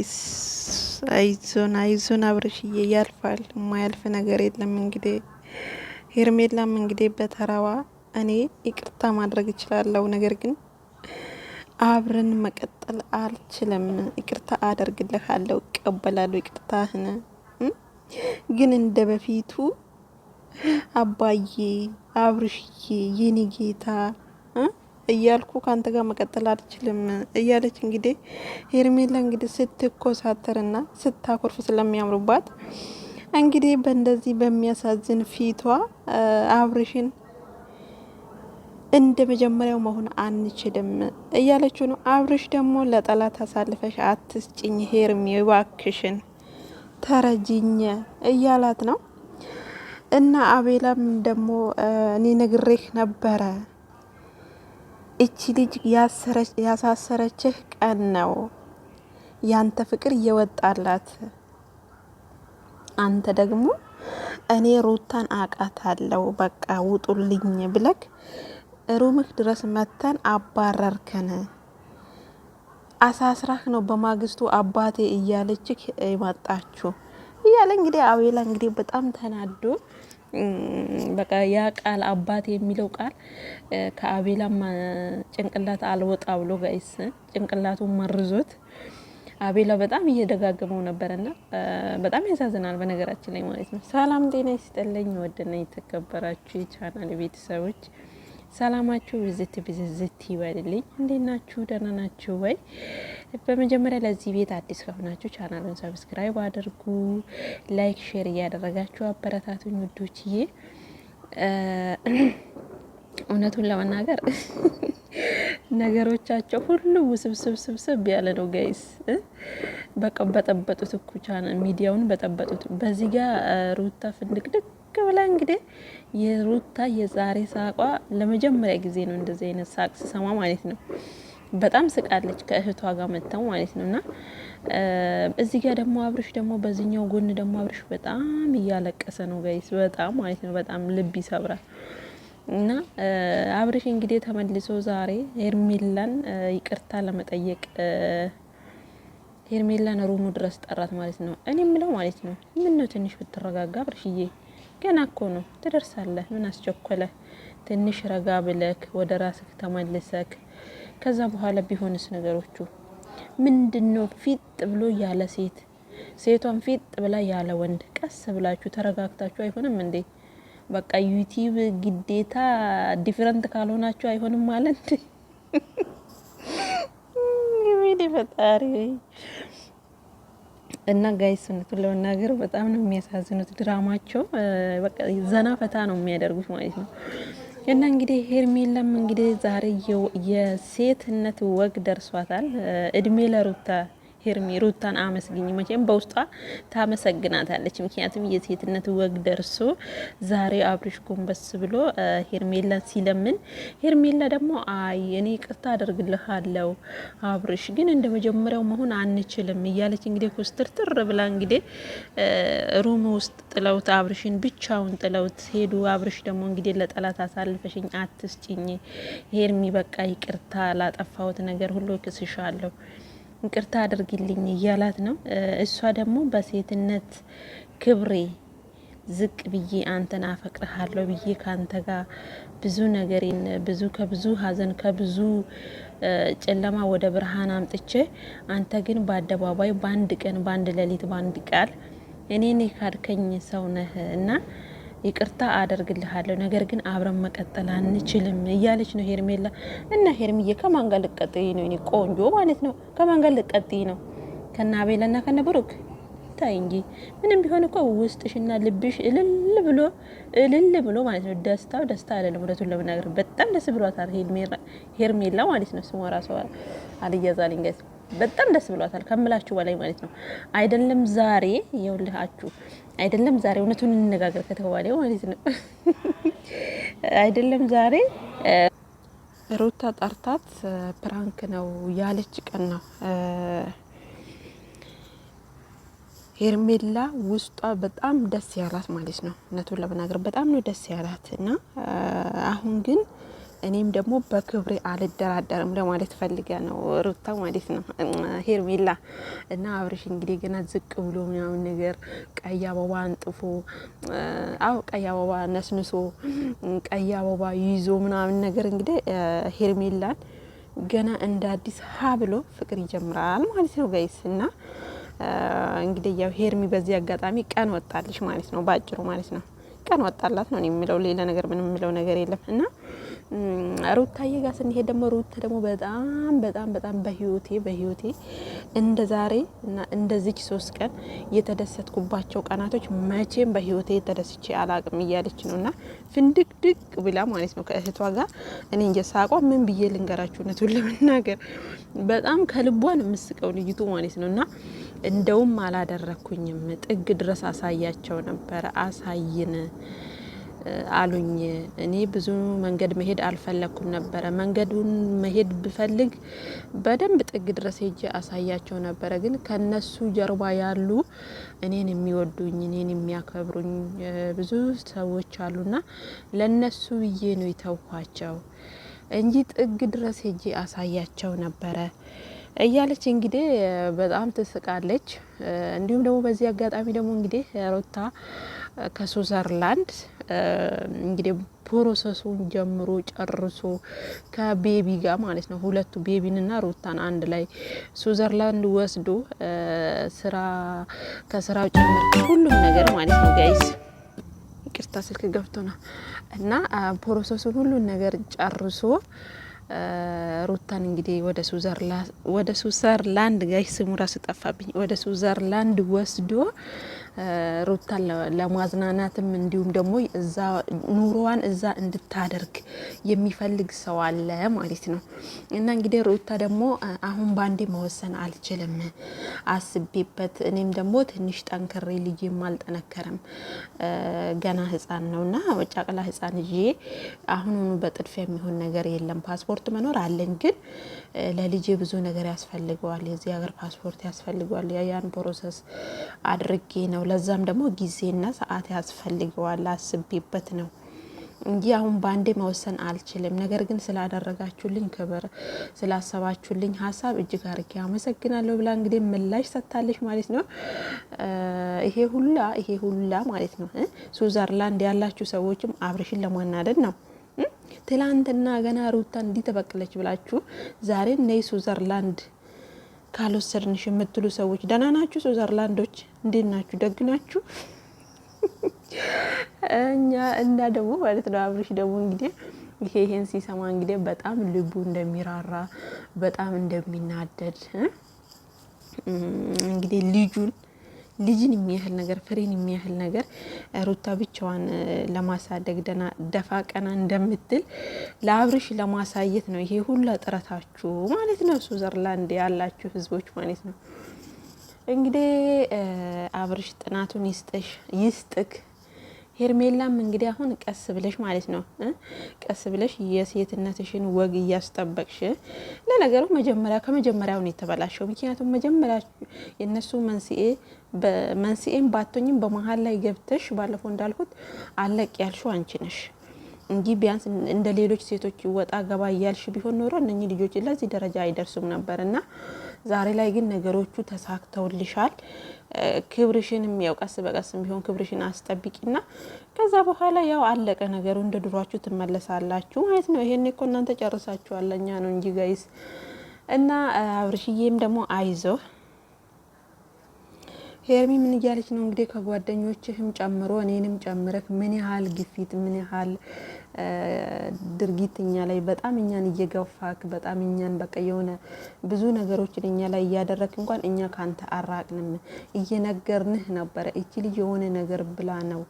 ጋይስ አይዞን አይዞን አብርሽዬ ያልፋል። የማያልፍ ነገር የለም። እንግዲህ ሄርሜላም እንግዲህ በተራዋ እኔ ይቅርታ ማድረግ እችላለሁ፣ ነገር ግን አብረን መቀጠል አልችልም። ይቅርታ አደርግልሃለሁ፣ እቀበላለሁ ይቅርታህን፣ ግን እንደ በፊቱ አባዬ አብርሽዬ የኔ ጌታ እያልኩ ካንተ ጋር መቀጠል አልችልም እያለች እንግዲህ ሄርሜላ እንግዲህ ስትኮሳተርና ስታኮርፍ ስለሚያምሩባት እንግዲህ በእንደዚህ በሚያሳዝን ፊቷ አብርሽን እንደ መጀመሪያው መሆን አንችልም እያለችው ነው። አብርሽ ደግሞ ለጠላት አሳልፈሽ አትስጭኝ ሄርሜ እባክሽን ተረጅኝ እያላት ነው። እና አቤላም ደግሞ እኔ ነግሬህ ነበረ እቺ ልጅ ያሳሰረችህ ቀን ነው ያንተ ፍቅር እየወጣላት፣ አንተ ደግሞ እኔ ሩታን አቃታለሁ በቃ ውጡልኝ ብለክ ሩምህ ድረስ መተን አባረርከን፣ አሳስራህ ነው በማግስቱ አባቴ እያለችክ ይመጣችሁ እያለ እንግዲህ አቤላ እንግዲህ በጣም ተናዶ በቃ ያ ቃል አባቴ የሚለው ቃል ከአቤላም ጭንቅላት አልወጣ ብሎ ጋይስ ጭንቅላቱን መርዞት አቤላ በጣም እየደጋገመው ነበርና በጣም ያሳዝናል። በነገራችን ላይ ማለት ነው። ሰላም ጤና ይስጥልኝ ወደና የተከበራችሁ የቻናል ቤተሰቦች ሰላማችሁ ብዝት ይበልልኝ። እንዴት ናችሁ? ደህና ናችሁ ወይ? በመጀመሪያ ለዚህ ቤት አዲስ ከሆናችሁ ቻናሉን ሰብስክራይብ አድርጉ፣ ላይክ ሼር እያደረጋችሁ አበረታቱኝ ውዶችዬ። እውነቱን ለመናገር ነገሮቻቸው ሁሉ ውስብስብ ያለ ነው ጋይስ። በቃ በጠበጡት እኮ ቻናል ሚዲያውን በጠበጡት። በዚህ ጋር ሩታ ፍንድቅድቅ ብላ እንግዲህ የሩታ የዛሬ ሳቋ ለመጀመሪያ ጊዜ ነው እንደዚህ አይነት ሳቅ ስሰማ ማለት ነው። በጣም ስቃለች ከእህቷ ጋር መተው ማለት ነውና እዚህ ጋር ደግሞ አብርሽ ደግሞ በዚህኛው ጎን ደግሞ አብርሽ በጣም እያለቀሰ ነው ጋይስ፣ በጣም ማለት ነው። በጣም ልብ ይሰብራል። እና አብርሽ እንግዲህ ተመልሶ ዛሬ ሄርሜላን ይቅርታ ለመጠየቅ ሄርሜላን ሩሙ ድረስ ጠራት ማለት ነው። እኔ የምለው ማለት ነው ምን ነው ትንሽ ብትረጋጋ አብርሽዬ፣ ገና እኮ ነው ትደርሳለህ። ምን አስቸኮለ? ትንሽ ረጋ ብለክ ወደ ራስክ ተመልሰክ ከዛ በኋላ ቢሆንስ ነገሮቹ ምንድነው? ፊጥ ብሎ ያለ ሴቷን ፊጥ ብላ ያለ ወንድ ቀስ ብላችሁ ተረጋግታችሁ አይሆንም እንዴ? በቃ ዩቲዩብ ግዴታ ዲፈረንት ካልሆናችሁ አይሆንም ማለት እንዴ? ፈጣሪ እና ጋይስ እውነቱን ለመናገር በጣም ነው የሚያሳዝኑት። ድራማቸው በቃ ዘና ፈታ ነው የሚያደርጉት ማለት ነው። እና እንግዲህ ሄርሜላም እንግዲህ ዛሬ የሴትነት ወግ ደርሷታል። እድሜ ለሩታ ሄርሜ ሩታን አመስግኝ። መቼም በውስጧ ታመሰግናታለች። ምክንያቱም የሴትነት ወግ ደርሶ ዛሬ አብርሽ ጎንበስ ብሎ ሄርሜላን ሲለምን፣ ሄርሜላ ደግሞ አይ እኔ ይቅርታ አደርግልሃለሁ አብርሽ፣ ግን እንደ መጀመሪያው መሆን አንችልም እያለች እንግዲህ ኩስትርትር ብላ እንግዲህ ሩም ውስጥ ጥለውት አብርሽን ብቻውን ጥለውት ሄዱ። አብርሽ ደግሞ እንግዲህ ለጠላት አሳልፈሽኝ አትስጭኝ ሄርሚ፣ በቃ ይቅርታ ላጠፋሁት ነገር ሁሉ እክስሻለሁ ይቅርታ አድርጊልኝ እያላት ነው። እሷ ደግሞ በሴትነት ክብሬ ዝቅ ብዬ አንተን አፈቅርሃለሁ ብዬ ካንተ ጋር ብዙ ነገሬን ከብዙ ሀዘን ከብዙ ጨለማ ወደ ብርሃን አምጥቼ አንተ ግን በአደባባይ በአንድ ቀን በአንድ ሌሊት በአንድ ቃል እኔን ካድከኝ ሰው ነህ እና ይቅርታ አደርግልሃለሁ፣ ነገር ግን አብረን መቀጠል አንችልም እያለች ነው ሄርሜላ። እና ሄርሚዬ ከማን ጋር ልቀጥይ ነው? እኔ ቆንጆ ማለት ነው። ከማን ጋር ልቀጥይ ነው? ከና አቤላና ከነ ብሩክ? ታይ እንጂ ምንም ቢሆን እኮ ውስጥሽና ልብሽ እልል ብሎ ማለት ነው። ደስታው ደስታ አይደለም። እውነቱን ለመናገር በጣም ደስ ብሏታል ሄርሜላ ማለት ነው። ስሟ ራሷ አልያዛልኝ ጋይስ፣ በጣም ደስ ብሏታል ከምላችሁ በላይ ማለት ነው። አይደለም ዛሬ የውልሃችሁ አይደለም ዛሬ እውነቱን እንነጋገር ከተባለ ማለት ነው። አይደለም ዛሬ ሩታ ጠርታት ፕራንክ ነው ያለች ቀን ነው ሄርሜላ ውስጧ በጣም ደስ ያላት ማለት ነው። እውነቱን ለመናገር በጣም ነው ደስ ያላት እና አሁን ግን እኔም ደግሞ በክብሬ አልደራደርም ለማለት ፈልገ ነው ሩታ ማለት ነው ሄርሜላ። እና አብርሽ እንግዲህ ገና ዝቅ ብሎ ምናምን ነገር ቀይ አበባ አንጥፎ ቀይ አበባ ነስንሶ ቀይ አበባ ይዞ ምናምን ነገር እንግዲህ ሄርሜላን ገና እንደ አዲስ ሀ ብሎ ፍቅር ይጀምራል ማለት ነው ጋይስ። እና እንግዲህ ያው ሄርሚ በዚህ አጋጣሚ ቀን ወጣልሽ ማለት ነው፣ ባጭሩ ማለት ነው ቀን ወጣላት ነው የሚለው። ሌላ ነገር ምንም የሚለው ነገር የለም። እና ሩታዬ ጋር ስንሄድ ደግሞ ሩታ ደግሞ በጣም በጣም በጣም በህይወቴ እንደ ዛሬ እና እንደዚች 3 ቀን የተደሰትኩባቸው ቀናቶች መቼም በህይወቴ ተደስቼ አላቅም እያለች ነው። እና ፍንድቅ ድቅ ብላ ማለት ነው ከእህቷ ጋር እኔ እየሳቋ ምን ብዬ ልንገራችሁ፣ እውነቱን ለመናገር በጣም ከልቧን የምስቀው ልጅቱ ማለት ነው። እና እንደውም አላደረኩኝም ጥግ ድረስ አሳያቸው ነበረ፣ አሳይን አሉኝ። እኔ ብዙ መንገድ መሄድ አልፈለኩም ነበረ። መንገዱን መሄድ ብፈልግ በደንብ ጥግ ድረስ ሄጄ አሳያቸው ነበረ። ግን ከነሱ ጀርባ ያሉ እኔን የሚወዱኝ እኔን የሚያከብሩኝ ብዙ ሰዎች አሉና ለነሱ ብዬ ነው የተውኳቸው እንጂ ጥግ ድረስ ሄጄ አሳያቸው ነበረ እያለች እንግዲህ በጣም ትስቃለች። እንዲሁም ደግሞ በዚህ አጋጣሚ ደግሞ እንግዲህ ሩታ ከስዊዘርላንድ እንግዲህ ፕሮሰሱን ጀምሮ ጨርሶ ከቤቢ ጋር ማለት ነው ሁለቱ ቤቢንና ሩታን አንድ ላይ ስዊዘርላንድ ወስዶ ስራ ከስራው ጭምር ሁሉም ነገር ማለት ነው ጋይስ፣ ይቅርታ ስልክ ገብቶ ነው። እና ፕሮሰሱን ሁሉን ነገር ጨርሶ ሩታን እንግዲህ ወደ ስዊዘርላንድ ጋይ ስሙ ራሱ ጠፋብኝ፣ ወደ ስዊዘርላንድ ወስዶ ሩታን ለማዝናናትም እንዲሁም ደግሞ እዛ ኑሮዋን እዛ እንድታደርግ የሚፈልግ ሰው አለ ማለት ነው። እና እንግዲህ ሩታ ደግሞ አሁን ባንዴ መወሰን አልችልም፣ አስቤበት፣ እኔም ደግሞ ትንሽ ጠንክሬ ልጄም አልጠነከረም ገና ህፃን ነውና ጨቅላ ህፃን ይዤ አሁኑኑ በጥድፊያ የሚሆን ነገር የለም። ፓስፖርት መኖር አለኝ፣ ግን ለልጄ ብዙ ነገር ያስፈልገዋል፣ የዚህ ሀገር ፓስፖርት ያስፈልገዋል። ያን ፕሮሰስ አድርጌ ነው፣ ለዛም ደግሞ ጊዜና ሰዓት ያስፈልገዋል፣ አስቤበት ነው እንጂ አሁን ባንዴ መወሰን አልችልም። ነገር ግን ስላደረጋችሁልኝ ክብር፣ ስላሰባችሁልኝ ሀሳብ እጅግ አርጌ አመሰግናለሁ ብላ እንግዲህ ምላሽ ሰጥታለች ማለት ነው። ይሄ ሁላ ማለት ነው ስዊዘርላንድ ያላችሁ ሰዎችም አብርሽን ለማናደድ ነው። ትላንትና ገና ሩታ እንዲህ ተበቅለች ብላችሁ ዛሬ ነይ ስዊዘርላንድ ካልወሰድንሽ የምትሉ ሰዎች ደህና ናችሁ? ስዊዘርላንዶች እንዴት ናችሁ? ደግ ናችሁ? እኛ እና ደግሞ ማለት ነው አብርሽ ደግሞ እንግዲህ ይሄን ሲሰማ እንግዲህ በጣም ልቡ እንደሚራራ በጣም እንደሚናደድ እንግዲህ ልጅን የሚያህል ነገር ፍሬን የሚያህል ነገር ሩታ ብቻዋን ለማሳደግ ደፋ ቀና እንደምትል ለአብርሽ ለማሳየት ነው ይሄ ሁላ ጥረታችሁ ማለት ነው። ስዊዘርላንድ ያላችሁ ህዝቦች ማለት ነው። እንግዲህ አብርሽ ጥናቱን ይስጥክ። ሄርሜላም እንግዲህ አሁን ቀስ ብለሽ ማለት ነው ቀስ ብለሽ የሴትነትሽን ወግ እያስጠበቅሽ። ለነገሩ ከመጀመሪያው ነው የተበላሸው። ምክንያቱም መጀመሪያ የነሱ መንስኤም ባቶኝም በመሀል ላይ ገብተሽ ባለፈው እንዳልኩት አለቅ ያልሽው አንቺ ነሽ እንጂ ቢያንስ እንደ ሌሎች ሴቶች ወጣ ገባ እያልሽ ቢሆን ኖሮ እነኚህ ልጆች ለዚህ ደረጃ አይደርሱም ነበርና ዛሬ ላይ ግን ነገሮቹ ተሳክተውልሻል። ክብርሽንም ያው ቀስ በቀስም ቢሆን ክብርሽን አስጠብቂና ከዛ በኋላ ያው አለቀ ነገሩ፣ እንደ ድሯችሁ ትመለሳላችሁ ማለት ነው። ይሄን እኮ እናንተ ጨርሳችኋል፣ እኛ ነው እንጂ ጋይስ። እና አብርሽዬም ደግሞ አይዞ። ሄርሚ ምን እያለች ነው እንግዲህ ከጓደኞችህም ጨምሮ እኔንም ጨምረክ ምን ያህል ግፊት ምን ያህል ድርጊት እኛ ላይ በጣም እኛን እየገፋክ በጣም እኛን በቃ የሆነ ብዙ ነገሮችን እኛ ላይ እያደረክ እንኳን እኛ ካንተ አራቅንም እየነገርንህ ነበረ። እቺ ልጅ የሆነ ነገር ብላ ነው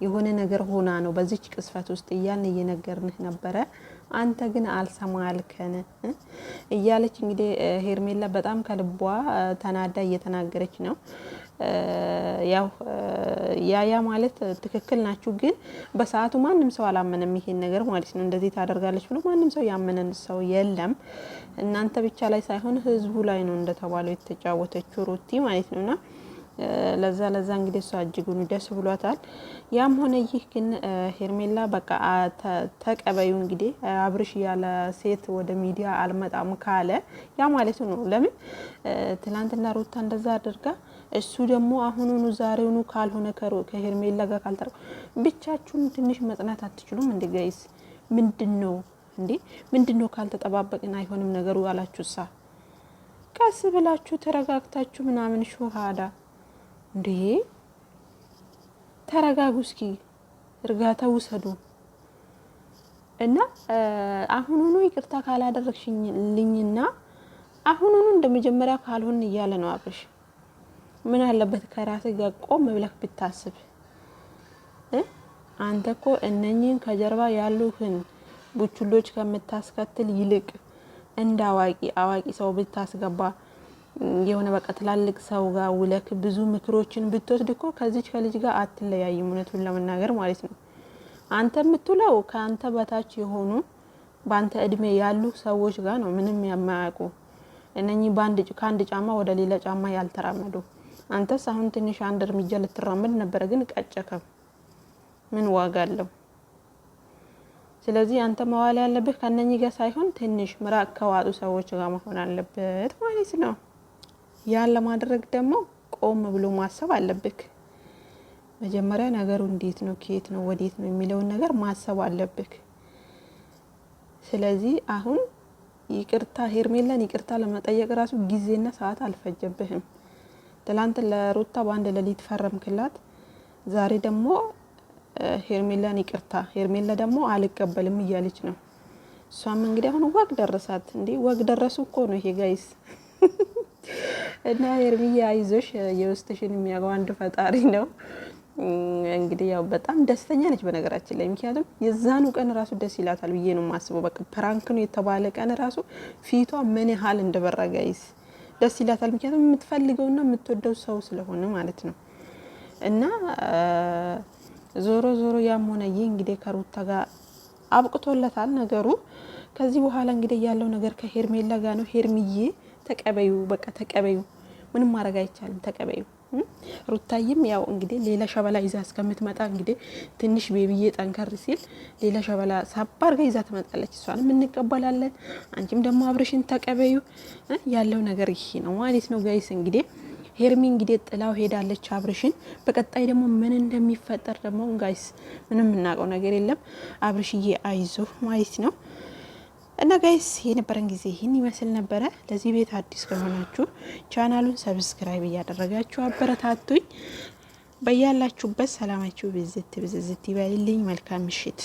የሆነ ነገር ሆና ነው በዚች ቅስፈት ውስጥ እያልን እየነገርንህ ነበረ፣ አንተ ግን አልሰማልከን እያለች እንግዲህ ሄርሜላ በጣም ከልቧ ተናዳ እየተናገረች ነው። ያው ያ ማለት ትክክል ናችሁ፣ ግን በሰዓቱ ማንም ሰው አላመነም ይሄን ነገር ማለት ነው። እንደዚህ ታደርጋለች ብሎ ማንም ሰው ያመነን ሰው የለም። እናንተ ብቻ ላይ ሳይሆን ህዝቡ ላይ ነው እንደተባለው የተጫወተችው ሩቲ ማለት ነውና ለዛ እንግዲህ እሷ እጅጉን ደስ ብሏታል። ያም ሆነ ይህ ግን ሄርሜላ በቃ ተቀበዩ እንግዲህ አብርሽ ያለ ሴት ወደ ሚዲያ አልመጣም ካለ ያ ማለት ነው። ለምን ትላንትና ሩታ እንደዛ አድርጋ እሱ ደግሞ አሁኑኑ ዛሬውኑ ካልሆነ ከሄርሜላ ጋር ካልተረ ብቻችሁን ትንሽ መጽናት አትችሉም እንዴ ጋይስ? ምንድነው እንዴ? ምንድነው ካልተጠባበቅን አይሆንም ነገሩ አላችሁሳ? ቀስ ብላችሁ ተረጋግታችሁ ምናምን ሹሃዳ እንዴ ተረጋጉ እስኪ እርጋታ ውሰዱ። እና አሁኑኑ ይቅርታ ካላደረግሽልኝና አሁኑኑ እንደመጀመሪያ ካልሆን እያለ ነው አብርሽ። ምን አለበት ከራስህ ጋር ቆም ብለህ ብታስብ። አንተ እኮ እነኚህን ከጀርባ ያሉህን ቡችሎች ከምታስከትል ይልቅ እንደ አዋቂ ሰው ብታስገባ የሆነ በቃ ትላልቅ ሰው ጋር ውለክ ብዙ ምክሮችን ብትወስድ እኮ ከዚች ከልጅ ጋር አትለያይም። እውነቱን ለመናገር ማለት ነው። አንተ የምትውለው ከአንተ በታች የሆኑ በአንተ እድሜ ያሉ ሰዎች ጋር ነው። ምንም የማያውቁ እነኚህ ከአንድ ጫማ ወደ ሌላ ጫማ ያልተራመዱ። አንተስ አሁን ትንሽ አንድ እርምጃ ልትራመድ ነበረ፣ ግን ቀጨከም። ምን ዋጋ አለው? ስለዚህ አንተ መዋል ያለብህ ከነኚህ ጋር ሳይሆን ትንሽ ምራቅ ከዋጡ ሰዎች ጋር መሆን አለበት ማለት ነው። ያን ለማድረግ ደግሞ ቆም ብሎ ማሰብ አለብህ። መጀመሪያ ነገሩ እንዴት ነው፣ ከየት ነው፣ ወዴት ነው የሚለውን ነገር ማሰብ አለብህ። ስለዚህ አሁን ይቅርታ ሄርሜላን ይቅርታ ለመጠየቅ ራሱ ጊዜና ሰዓት አልፈጀብህም። ትላንት ለሩታ በአንድ ሌሊት ፈረምክላት፣ ዛሬ ደግሞ ሄርሜላን ይቅርታ፣ ሄርሜላ ደግሞ አልቀበልም እያለች ነው። እሷም እንግዲህ አሁን ወግ ደረሳት። እንዴ ወግ ደረሱ እኮ ነው ይሄ ጋይስ። እና ሄርሚዬ አይዞሽ፣ የውስጥሽን የሚያውቀው አንድ ፈጣሪ ነው። እንግዲህ ያው በጣም ደስተኛ ነች በነገራችን ላይ። ምክንያቱም የዛኑ ቀን ራሱ ደስ ይላታል ብዬ ነው የማስበው። በቃ ፕራንክ ነው የተባለ ቀን ራሱ ፊቷ ምን ያህል እንደበራ ጋይስ ደስ ይላታል። ምክንያቱም የምትፈልገውና የምትወደው ሰው ስለሆነ ማለት ነው። እና ዞሮ ያም ሆነ ይህ እንግዲህ ከሩታ ጋር አብቅቶለታል ነገሩ። ከዚህ በኋላ እንግዲህ ያለው ነገር ከሄርሜላ ጋር ነው። ሄርሚዬ ተቀበዩ፣ በቃ ተቀበዩ። ምንም ማድረግ አይቻልም፣ ተቀበዩ። ሩታይም ያው እንግዲህ ሌላ ሸበላ ይዛ እስከምትመጣ እንግዲህ ትንሽ ቤቢዬ ጠንከር ሲል ሌላ ሸበላ ሳባር ጋር ይዛ ትመጣለች። እሷንም እንቀበላለን። አንቺም ደግሞ አብርሽን ተቀበዩ። ያለው ነገር ይሄ ነው ማለት ነው ጋይስ። እንግዲህ ሄርሚ እንግዲህ ጥላው ሄዳለች አብርሽን። በቀጣይ ደግሞ ምን እንደሚፈጠር ደግሞ ጋይስ ምንም እናውቀው ነገር የለም። አብርሽዬ አይዞ ማለት ነው። እና ጋይስ የነበረን ጊዜ ይህን ይመስል ነበረ። ለዚህ ቤት አዲስ ከሆናችሁ ቻናሉን ሰብስክራይብ እያደረጋችሁ አበረታቱኝ። በያላችሁበት ሰላማችሁ ብዝት ይበልልኝ። መልካም ምሽት።